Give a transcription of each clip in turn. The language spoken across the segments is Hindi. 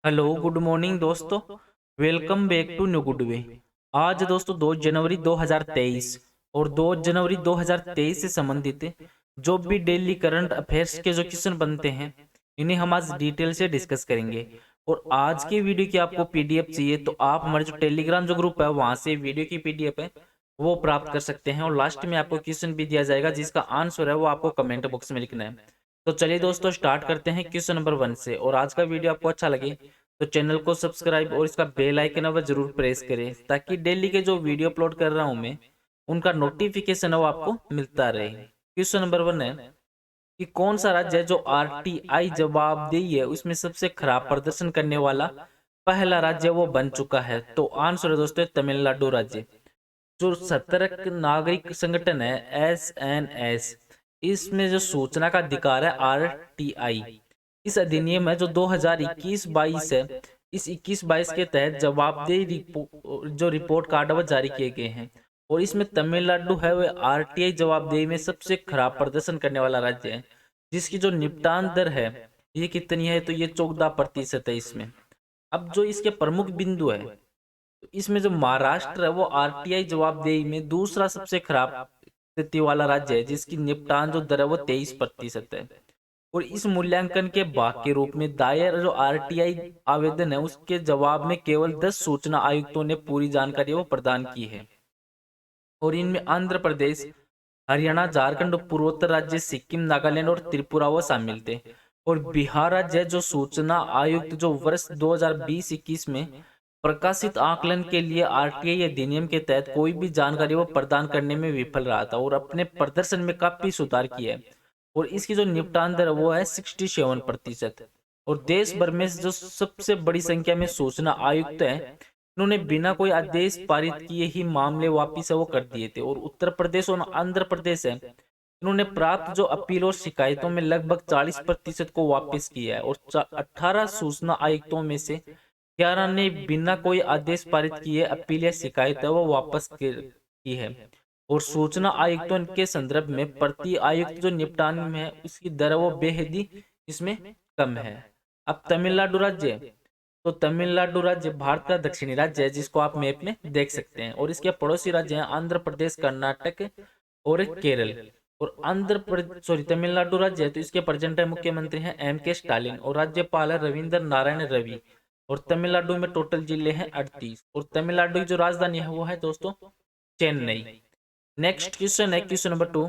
हेलो गुड मॉर्निंग दोस्तों। Welcome back to new good way. आज दोस्तों 2 जनवरी 2023 और 2 जनवरी 2023 से संबंधित जो भी डेली करंट अफेयर्स के जो क्वेश्चन बनते हैं इन्हें हम आज डिटेल से डिस्कस करेंगे। और आज की वीडियो की आपको पीडीएफ चाहिए तो आप हमारे जो टेलीग्राम जो ग्रुप है वहां से वीडियो की पीडीएफ है वो प्राप्त कर सकते हैं। और लास्ट में आपको क्वेश्चन भी दिया जाएगा जिसका आंसर है वो आपको कमेंट बॉक्स में लिखना है। तो चलिए दोस्तों स्टार्ट करते हैं क्वेश्चन नंबर 1 से। और आज का वीडियो आपको अच्छा लगे तो चैनल को सब्सक्राइब और इसका बेल आइकन है वह जरूर प्रेस करें ताकि डेली के जो वीडियो अपलोड कर रहा हूं मैं उनका नोटिफिकेशन है वो आपको मिलता रहे। क्वेश्चन नंबर 1 है कि कौन सा राज्य है जो आरटीआई जवाबदेही है उसमें सबसे खराब प्रदर्शन करने वाला पहला राज्य वो बन चुका है। तो आंसर है दोस्तों तमिलनाडु राज्य। जो सतर्क नागरिक संगठन है एसएनएस, इसमें जो सूचना का अधिकार है आरटीआई, इस अधिनियम है जो 2021-22 है। इस 21-22 के तहत जवाबदेही जो रिपोर्ट कार्ड है वो जारी किए गए हैं। और इसमें तमिलनाडु है वह आरटीआई जवाबदेही में सबसे खराब प्रदर्शन करने वाला राज्य है, जिसकी जो निपटान दर है ये कितनी है तो ये 14% है इसमें। अब जो इसके प्रमुख बिंदु है तो इसमें जो महाराष्ट्र है वो आरटीआई जवाबदेही में दूसरा सबसे खराब स्थिति वाला राज्य है, जिसकी निपटान जो दर है वो 23% है। और इस मूल्यांकन के भाग के रूप में दायर जो आरटीआई आवेदन है उसके जवाब में केवल 10 सूचना आयुक्तों ने पूरी जानकारी वो प्रदान की है। और इनमें आंध्र प्रदेश, हरियाणा, झारखंड, पूर्वोत्तर राज्य, सिक्किम, नागालैंड और त्रिपुरा वो शामिल थे। और बिहार राज्य जो सूचना आयुक्त जो वर्ष 2020-21 में प्रकाशित आकलन के लिए आरटीआई अधिनियम के तहत कोई भी जानकारी वो प्रदान करने में विफल रहा था और अपने प्रदर्शन में काफी सुधार किया है। और इसकी जो निपटान दर वो है 67%। और देश भर में जो सबसे बड़ी संख्या में सूचना आयुक्त है इन्होंने बिना कोई आदेश पारित किए ही मामले वापिस है वो कर दिए थे। और उत्तर प्रदेश और आंध्र प्रदेश है इन्होंने प्राप्त जो अपील और शिकायतों में लगभग 40% को वापस किया है। और 18 सूचना आयुक्तों में से 11 ने बिना कोई आदेश पारित किए अपील या शिकायत है वो वापस की है। और सूचना आयुक्तों के संदर्भ में प्रति आयुक्त जो निपटान में है उसकी दर वो बेहद ही इसमें कम है। अब तमिलनाडु राज्य, तो तमिलनाडु राज्य भारत का दक्षिणी राज्य है जिसको आप मैप में देख सकते हैं। और इसके पड़ोसी राज्य हैं आंध्र प्रदेश, कर्नाटक और केरल। और तमिलनाडु राज्य है तो इसके प्रेजेंट है मुख्यमंत्री हैं एम के स्टालिन और राज्यपाल है रविंद्र नारायण रवि। और तमिलनाडु में टोटल जिले हैं 38। और तमिलनाडु की जो राजधानी है वो है दोस्तों चेन्नई। नेक्स्ट क्वेश्चन है क्वेश्चन नंबर 2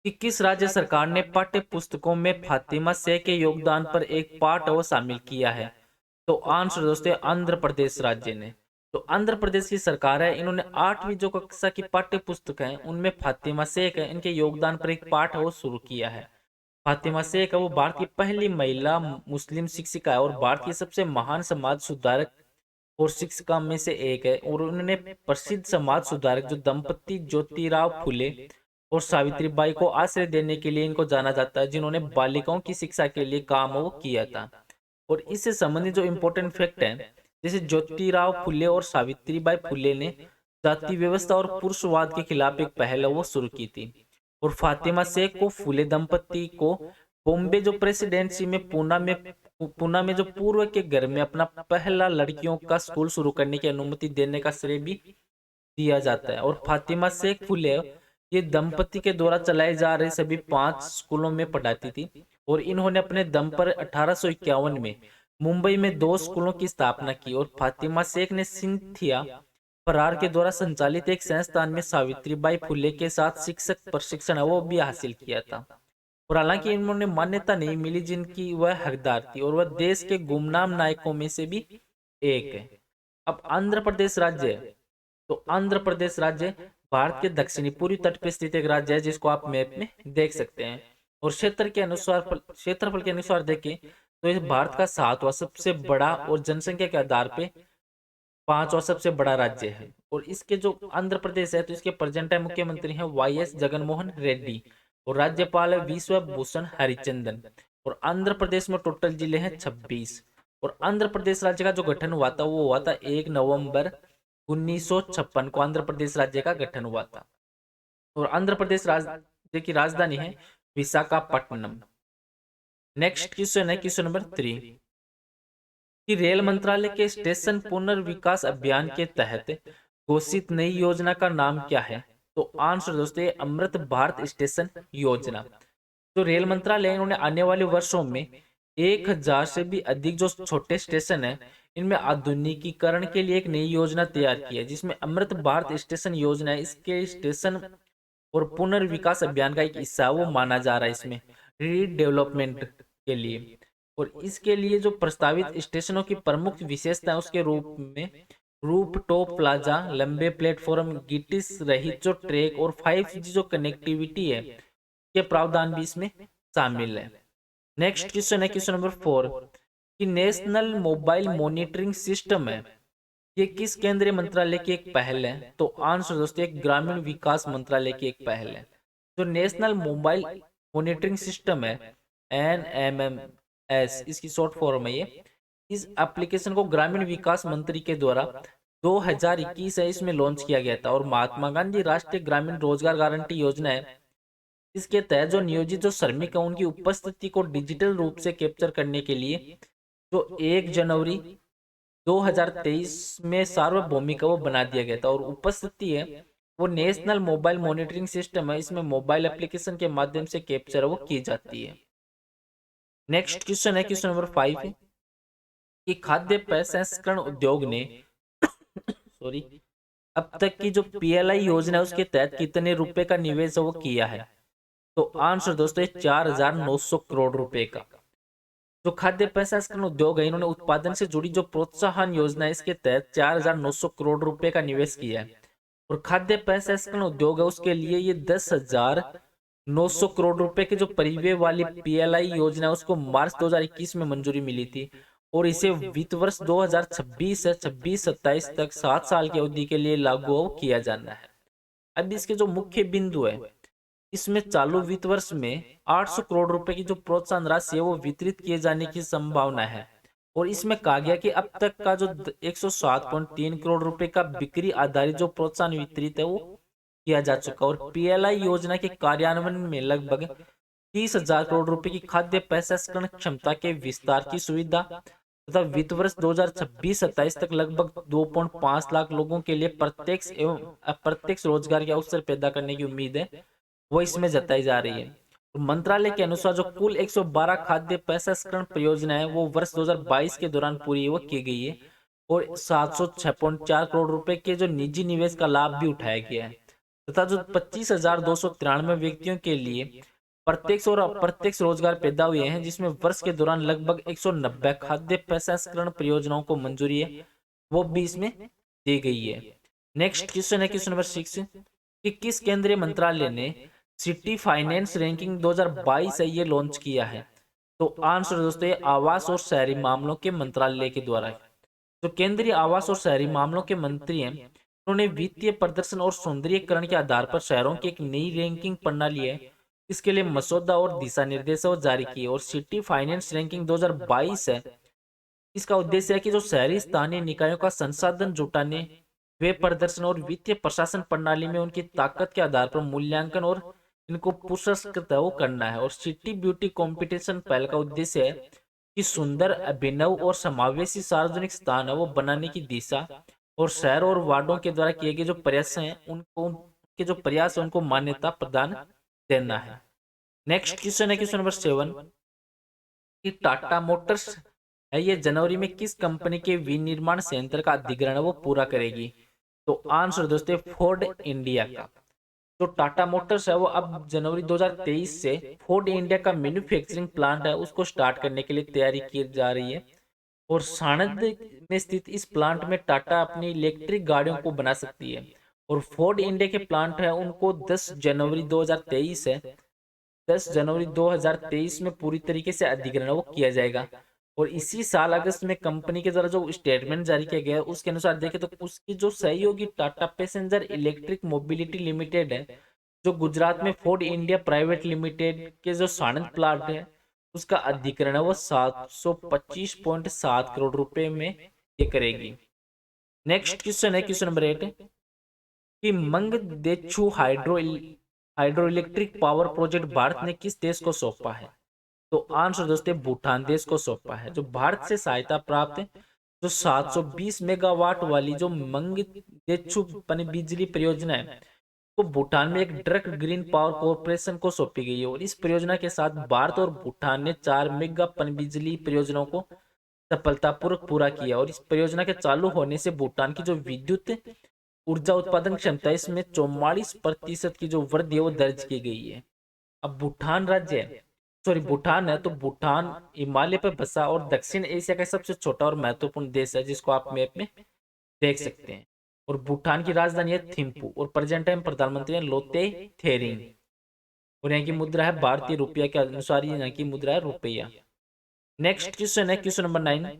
कि किस राज्य सरकार ने पाठ्य पुस्तकों में फातिमा शेख के योगदान पर एक पाठ वो शामिल किया है। तो आंसर दोस्तों आंध्र प्रदेश राज्य ने। तो आंध्र प्रदेश की सरकार है इन्होंने 8वीं जो कक्षा की पाठ्य पुस्तक है उनमें फातिमा शेख है इनके योगदान पर एक पाठ है वो शुरू किया है। फातिमा शेख है वो भारत की पहली महिला मुस्लिम शिक्षिका है और भारत की सबसे महान समाज सुधारक और शिक्षिका में से एक है। और उन्होंने प्रसिद्ध समाज सुधारक जो दंपति ज्योतिराव फुले और सावित्रीबाई को आश्रय देने के लिए इनको जाना जाता है, जिन्होंने बालिकाओं की शिक्षा के लिए काम वो किया था। और इससे संबंधित जो इम्पोर्टेंट फैक्ट है जैसे ज्योतिराव फुले और सावित्रीबाई फुले ने जाति व्यवस्था और पुरुषवाद के खिलाफ एक पहल वो शुरू की थी। और फातिमा शेख को फुले दंपति को बॉम्बे जो प्रेसिडेंसी में पूना में जो पूर्व के घर में अपना पहला लड़कियों का स्कूल शुरू करने की अनुमति देने का श्रेय भी दिया जाता है। और फातिमा शेख फुले ये दंपति के द्वारा चलाए जा रहे सभी 5 स्कूलों में पढ़ाती थी। और इन्होंने अपने दम पर 1851 में मुंबई में 2 स्कूलों की स्थापना की। और फातिमा शेख ने सिंथिया फरार के द्वारा संचालित एक संस्थान में सावित्रीबाई फुले के साथ शिक्षक प्रशिक्षण वो भी हासिल किया था। और हालांकि इन्होंने मान्यता नहीं मिली जिनकी वह हकदार थी और वह देश के गुमनाम नायकों में से भी एक है। अब आंध्र प्रदेश राज्य है तो आंध्र प्रदेश राज्य भारत के दक्षिणी पूर्वी तट पर स्थित एक राज्य है जिसको आप मैप में देख सकते हैं। और क्षेत्रफल के अनुसार देखें तो यह भारत का 7वां सबसे बड़ा और जनसंख्या के आधार पे 5वां सबसे बड़ा राज्य है। और इसके जो आंध्र प्रदेश है तो इसके प्रेजेंट है मुख्यमंत्री हैं वाईएस जगनमोहन रेड्डी और राज्यपाल है विश्व भूषण हरिचंदन। और आंध्र प्रदेश में टोटल जिले हैं 26। और आंध्र प्रदेश राज्य का जो गठन हुआ था वो हुआ था 1 नवंबर 1956 को आंध्र प्रदेश राज्य का गठन हुआ था। और आंध्र प्रदेश राज्य की राजधानी है विशाखापट्टनम। नेक्स्ट क्वेश्चन है क्वेश्चन नंबर 3 कि रेल मंत्रालय के स्टेशन पुनर्विकास अभियान के तहत घोषित नई योजना का नाम क्या है? तो आंसर दोस्तों ये अमृत भारत स्टेशन योजना। जो रेल मंत्रालय है, इन्होंने आने वाले वर्षों में 1000 से भी अधिक जो छोटे स्टेशन है इनमें आधुनिकीकरण के लिए एक नई योजना तैयार की है, जिसमें अमृत भारत स्टेशन योजना है। इसके स्टेशन और पुनर्विकास अभियान का एक हिस्सा वो माना जा रहा है इसमें रीडेवलपमेंट के लिए। और इसके लिए जो प्रस्तावित स्टेशनों की प्रमुख विशेषता है उसके रूप में रूप टॉप प्लाजा, लंबे प्लेटफॉर्म, गिटिस रहित जो ट्रैक और 5G जो कनेक्टिविटी है के प्रावधान भी इसमें शामिल है। नेक्स्ट क्वेश्चन है क्वेश्चन नंबर 4 कि नेशनल मोबाइल मॉनिटरिंग सिस्टम है ये किस केंद्रीय मंत्रालय की एक पहल है? तो आंसर दोस्तों एक ग्रामीण विकास मंत्रालय की एक पहल है। जो नेशनल मोबाइल मॉनिटरिंग सिस्टम है NMMS इसकी शॉर्ट फॉर्म है ये। इस एप्लीकेशन को ग्रामीण विकास मंत्री के द्वारा 2021 है इसमें लॉन्च किया गया था और महात्मा गांधी राष्ट्रीय ग्रामीण रोजगार गारंटी योजना है। इसके तहत जो नियोजित जो श्रमिक है उनकी उपस्थिति को डिजिटल रूप से कैप्चर करने के लिए जो 1 जनवरी 2023 में सार्वभौमिक वो बना दिया गया था। और उपस्थिति है वो नेशनल मोबाइल मॉनिटरिंग सिस्टम है, इसमें मोबाइल एप्लीकेशन के माध्यम से कैप्चर वो की जाती है। नेक्स्ट क्वेश्चन है क्वेश्चन नंबर 5 है कि खाद्य प्रसंस्करण उद्योग ने सॉरी अब तक की जो PLI योजना है उसके तहत कितने रुपए का निवेश वो किया है? तो आंसर दोस्तों 4900 करोड़ रुपए का। जो खाद्य प्रसंस्करण उद्योग है इन्होंने उत्पादन से जुड़ी जो प्रोत्साहन योजना है इसके तहत 4900 करोड़ रुपए का निवेश किया है। और खाद्य प्रसंस्करण उद्योग है उसके लिए ये 10,900 करोड़ रुपए के जो परिव्यय वाली PLI योजना है उसको मार्च 2021 में मंजूरी मिली थी और इसे वित्त वर्ष 2026 से 26-27 तक 7 साल की अवधि के लिए लागू किया जाना है। अब इसके जो मुख्य बिंदु है इसमें चालू वित्त वर्ष में 800 करोड़ रुपए की जो प्रोत्साहन राशि है वो वितरित किए जाने की संभावना है। और इसमें कहा गया कि अब तक का जो 107.3 करोड़ रुपए का बिक्री आधारित जो प्रोत्साहन वितरित है वो किया जा चुका। और PLI योजना के कार्यान्वयन में लगभग 30,000 करोड़ रुपए की खाद्य प्रसंस्करण क्षमता के विस्तार की सुविधा तथा वित्त वर्ष 2026-27 तक लगभग 2.5 लाख लोगों के लिए प्रत्यक्ष एवं अप्रत्यक्ष रोजगार के अवसर पैदा करने की उम्मीद है वो इसमें जताई जा रही है। तो मंत्रालय के अनुसार जो कुल 112 खाद्य प्रसंस्करण परियोजना है वो वर्ष 2022 के दौरान पूरी वो की गई है और 706.4 करोड़ रुपए के जो निजी निवेश का लाभ भी उठाया गया है तथा जो 25,293 व्यक्तियों के लिए प्रत्यक्ष और अप्रत्यक्ष रोजगार पैदा हुए हैं, जिसमें वर्ष के दौरान लगभग 190 खाद्य प्रसंस्करण परियोजनाओं को मंजूरी है वो भी इसमें दी गई है। नेक्स्ट क्वेश्चन है क्वेश्चन नंबर 6 कि किस केंद्रीय मंत्रालय ने सिटी फाइनेंस रैंकिंग 2022 है ये लॉन्च किया है? तो आंसर दोस्तों ये आवास और शहरी मामलों के मंत्रालय के द्वारा है। जो केंद्रीय आवास और शहरी मामलों के मंत्री हैं उन्होंने वित्तीय प्रदर्शन और सौंदर्यीकरण के आधार पर शहरों की एक नई रैंकिंग प्रणाली है इसके लिए मसौदा और दिशा निर्देश जारी किए। और सिटी फाइनेंस रैंकिंग 2022 है इसका उद्देश्य है कि जो शहरी स्थानीय निकायों का संसाधन जुटाने वे प्रदर्शन और वित्तीय प्रशासन प्रणाली में उनकी ताकत के आधार पर मूल्यांकन और इनको पुरस्कृत वो करना है। और सिटी ब्यूटी कंपटीशन पहल का उद्देश्य है कि सुंदर, अभिनव और समावेशी सार्वजनिक स्थान है वो बनाने की दिशा और शहर और वार्डों के द्वारा किए गए जो प्रयास हैं उनको उनके जो प्रयास है उनको मान्यता प्रदान देना है। नेक्स्ट क्वेश्चन है क्वेश्चन नंबर 7 कि टाटा मोटर्स है ये जनवरी में किस कंपनी के विनिर्माण संयंत्र का अधिग्रहण वो पूरा करेगी? तो आंसर दोस्तों फोर्ड इंडिया का। जो टाटा मोटर्स है वो अब जनवरी 2023 से फोर्ड इंडिया का मैन्युफैक्चरिंग प्लांट है उसको स्टार्ट करने के लिए तैयारी की जा रही है। और सानंद में स्थित इस प्लांट में टाटा अपनी इलेक्ट्रिक गाड़ियों को बना सकती है। और फोर्ड इंडिया के प्लांट है उनको 10 जनवरी 2023 है 10 जनवरी 2023 में पूरी तरीके से अधिग्रहण वो किया जाएगा। और इसी साल अगस्त में कंपनी के द्वारा जो स्टेटमेंट जारी किया गया है उसके अनुसार देखें तो उसकी जो सहयोगी Tata passenger electric mobility limited है जो गुजरात में फोर्ड इंडिया प्राइवेट लिमिटेड के जो सानंद प्लांट है उसका अधिग्रहण वो 725.7 करोड़ रुपए में ये करेगी। नेक्स्ट क्वेश्चन है क्वेश्चन नंबर 8 कि Mangdechhu hydroelectric power project Bharat ने किस देश को सौंपा है? तो आंसर दोस्तों भूटान देश को सौंपा है। जो भारत से सहायता प्राप्त है, जो 720 मेगावाट वाली जो मंगदेछु बिजली परियोजना है, तो भूटान में एक डायरेक्ट ग्रीन पावर कॉरपोरेशन को सौंपी गई है। और इस परियोजना के साथ भारत और भूटान ने 4 मेगा पनबिजली परियोजनाओं को सफलतापूर्वक पूरा किया। और इस परियोजना के चालू होने से भूटान की जो विद्युत ऊर्जा उत्पादन क्षमता है, इसमें 44% की जो वृद्धि है वो दर्ज की गई है। अब भूटान राज्य है, सॉरी भूटान है, तो भूटान हिमालय पर बसा और दक्षिण एशिया का सबसे छोटा और महत्वपूर्ण देश है, जिसको आप मैप में देख सकते हैं। और भूटान की राजधानी है थिम्पू और प्रेजेंट टाइम प्रधानमंत्री है लोते थेरिंग। और यहाँ की मुद्रा है भारतीय रुपया के अनुसार यहाँ की मुद्रा है रुपया। नेक्स्ट क्वेश्चन है क्वेश्चन नंबर 9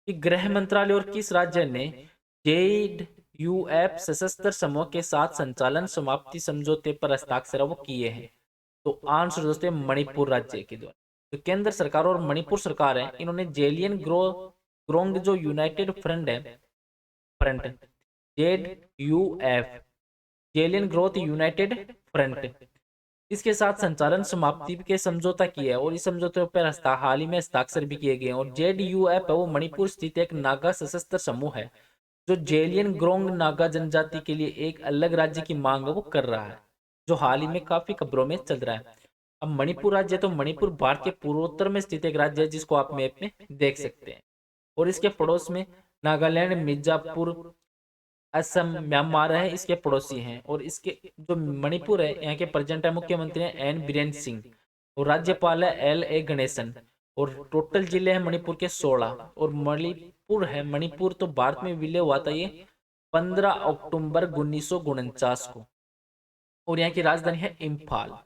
कि गृह मंत्रालय और किस राज्य ने JEDUF सशस्त्र समूह के साथ संचालन समाप्ति समझौते पर हस्ताक्षर वो किए हैं? तो आंसर दोस्तों मणिपुर राज्य के द्वारा। तो केंद्र सरकार और मणिपुर सरकार है, इन्होंने जेलियन ग्रोंग जो united front JEDUF Zeliangrong united front, इसके साथ संचालन समाप्ति के समझौता किया है। और इस समझौते पर हाल ही में हस्ताक्षर भी किए गए हैं। और JEDUF है वो मणिपुर स्थित एक नागा सशस्त्र समूह है, जो जेलियन ग्रोंग नागा जनजाति के लिए एक अलग राज्य की मांग वो कर रहा है, जो हाल ही में काफी खबरों में चल रहा है। अब मणिपुर राज्य, तो मणिपुर भारत के पूर्वोत्तर में स्थित एक राज्य है, जिसको आप मैप में देख सकते हैं। और इसके पड़ोस में नागालैंड, मिर्जापुर, असम, म्यांमार है, इसके पड़ोसी हैं। और इसके जो मणिपुर है, यहाँ के प्रेजेंट मुख्यमंत्री हैं N बीरेन सिंह और राज्यपाल है LA गणेशन। और टोटल जिले हैं मणिपुर के 16। और मणिपुर तो भारत में विलय हुआ था ये 15 अक्टूबर 1949 को। और यहाँ की राजधानी है इम्फाल।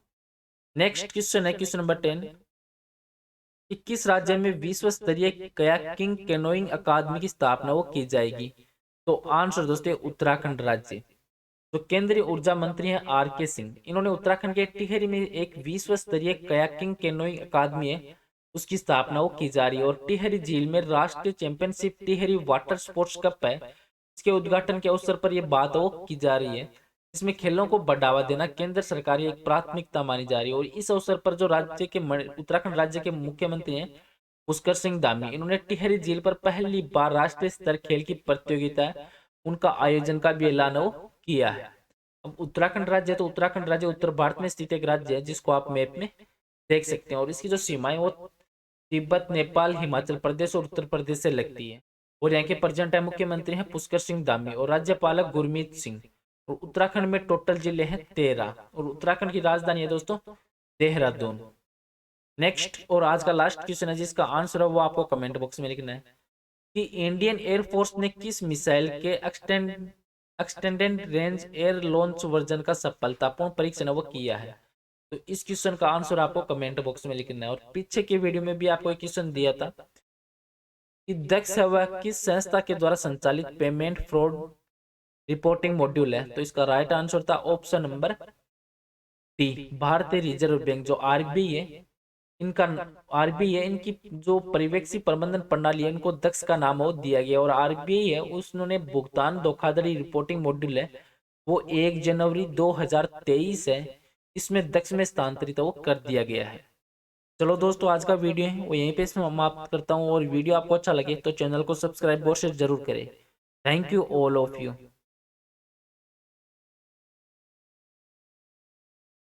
नेक्स्ट क्वेश्चन है क्वेश्चन नंबर 10 कि किस राज्य में विश्व स्तरीय कयाकिंग कैनोइंग अकादमी की स्थापना वो की जाएगी? तो आंसर दोस्तों उत्तराखंड राज्य। तो केंद्रीय ऊर्जा मंत्री हैं RK सिंह, इन्होंने उत्तराखंड के टिहरी में एक विश्व स्तरीय कयाकिंग कैनोइंग अकादमी है, उसकी स्थापना वो की जा रही है। और टिहरी झील में राष्ट्रीय championship Tehri water sports cup है, इसके उद्घाटन के अवसर पर यह बात वो की जा रही है। इसमें खेलों को बढ़ावा देना केंद्र सरकार की एक प्राथमिकता मानी जा रही है। और इस अवसर पर जो राज्य के उत्तराखंड राज्य के मुख्यमंत्री हैं पुष्कर सिंह धामी, इन्होंने टिहरी झील पर पहली बार राष्ट्रीय स्तर खेल की प्रतियोगिता है उनका आयोजन का भी ऐलान किया है। अब उत्तराखंड राज्य, तो उत्तराखंड राज्य उत्तर भारत में स्थित एक राज्य है, जिसको आप मैप में देख सकते हैं। और इसकी जो सीमाएं वो तिब्बत, नेपाल, हिमाचल प्रदेश और उत्तर प्रदेश से लगती है। और यहाँ के प्रेजेंट टाइम मुख्यमंत्री हैं पुष्कर सिंह धामी और राज्यपाल गुरमीत सिंह। और उत्तराखंड में टोटल जिले हैं 13। और उत्तराखंड की राजधानी है दोस्तों देहरादून। नेक्स्ट और आज का लास्ट क्वेश्चन है, जिसका आंसर है वो आपको कमेंट बॉक्स में लिखना है कि इंडियन एयरफोर्स ने किस मिसाइल के extended range air launch version का सफलतापूर्ण परीक्षण वो किया है? तो इस क्वेश्चन का आंसर आपको कमेंट बॉक्स में लिखना है। और पीछे के वीडियो में भी आपको एक क्वेश्चन दिया था कि दक्ष सेवा किस संस्था के द्वारा संचालित पेमेंट फ्रॉड रिपोर्टिंग मॉड्यूल है? तो इसका राइट आंसर था ऑप्शन नंबर डी, भारतीय रिजर्व बैंक। जो RBI है, इनकी जो पर्यवेक्षी प्रबंधन प्रणाली है, इनको दक्ष का नाम वो दिया गया। और RBI है उसने भुगतान धोखाधड़ी रिपोर्टिंग मॉड्यूल है वो 1 जनवरी 2023 है, इसमें दक्ष में स्थानांतरित वो कर दिया गया है। चलो दोस्तों, आज का वीडियो है वो यहीं पे समाप्त करता हूँ। और वीडियो आपको अच्छा लगे तो चैनल को सब्सक्राइब और शेयर जरूर करें। Thank you all of you.